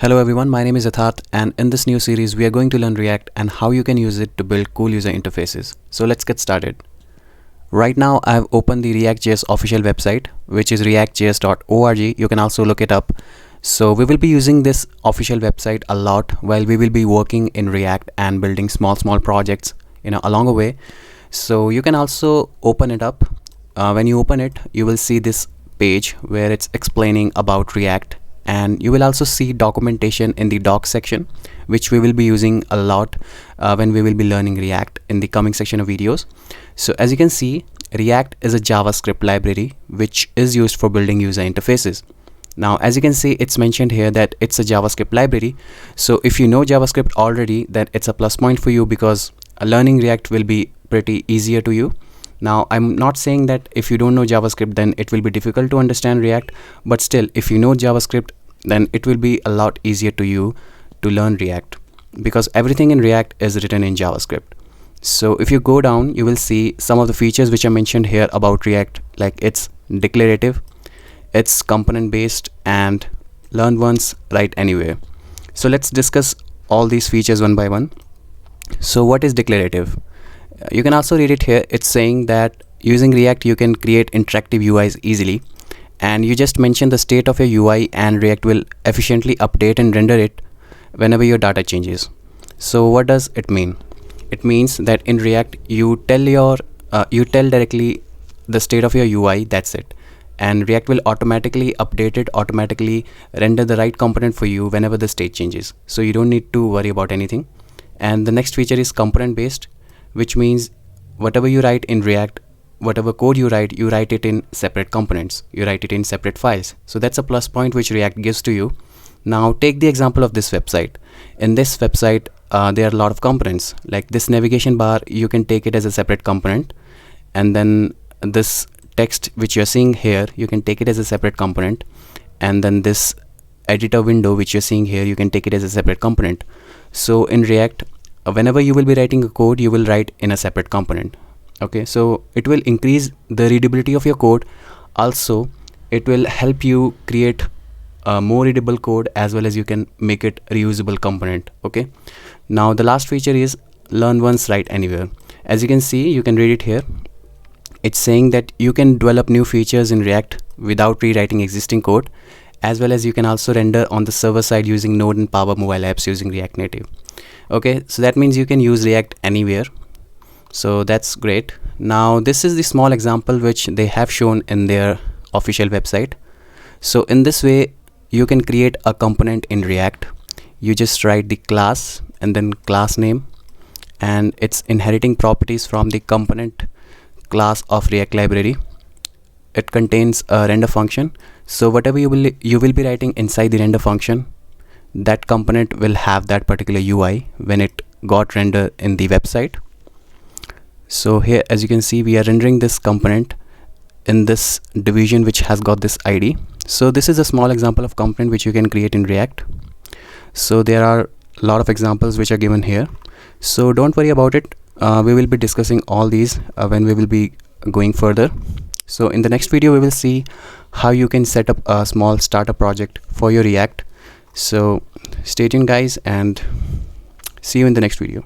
Hello everyone, my name is Athat, and in this new series we are going to learn React and how you can use it to build cool user interfaces. So let's get started. Right now I have opened the React.js official website, which is reactjs.org. You can also look it up. So we will be using this official website a lot while we will be working in React and building small projects along the way. So you can also open it up. When you open it, you will see this page where it's explaining about React, and you will also see documentation in the docs section, which we will be using a lot when we will be learning React in the coming section of videos. So as you can see, React is a JavaScript library which is used for building user interfaces. Now as you can see, it's mentioned here that it's a JavaScript library. So if you know JavaScript already, then it's a plus point for you, because learning React will be pretty easier to you. Now I'm not saying that if you don't know JavaScript then it will be difficult to understand React, but still if you know JavaScript then it will be a lot easier to you to learn React, because everything in React is written in JavaScript. So if you go down, you will see some of the features which are mentioned here about React, like it's declarative, it's component based, and learn once, write anywhere. So let's discuss all these features one by one. So what is declarative? You can also read it here. It's saying that using React you can create interactive UIs easily, and you just mention the state of your UI and React will efficiently update and render it whenever your data changes. So what does it mean? It means that in React you tell directly the state of your UI, that's it, and React will automatically update it, automatically render the right component for you whenever the state changes. So you don't need to worry about anything. And the next feature is component based, which means whatever you write in React, whatever code you write it in separate components, you write it in separate files. So that's a plus point which React gives to you. Now take the example of this website. In this website there are a lot of components, like this navigation bar, you can take it as a separate component, and then this text which you're seeing here, you can take it as a separate component, and then this editor window which you're seeing here, you can take it as a separate component. So in React, whenever you will be writing a code, you will write in a separate component. Okay, so it will increase the readability of your code. Also it will help you create a more readable code, as well as you can make it reusable component. Okay, now the last feature is learn once, write anywhere. As you can see, you can read it here. It's saying that you can develop new features in React without rewriting existing code, as well as you can also render on the server side using Node and Power Mobile apps using React Native. Okay, so that means you can use React anywhere. So that's great. Now this is the small example which they have shown in their official website. So in this way you can create a component in React. You just write the class and then class name, and it's inheriting properties from the component class of React library. It contains a render function. So whatever you will be writing inside the render function, that component will have that particular UI when it got rendered in the website. So here, as you can see, we are rendering this component in this division which has got this ID. So this is a small example of component which you can create in React. So there are a lot of examples which are given here. So don't worry about it. We will be discussing all these when we will be going further. So in the next video we will see how you can set up a small startup project for your React. So stay tuned guys, and see you in the next video.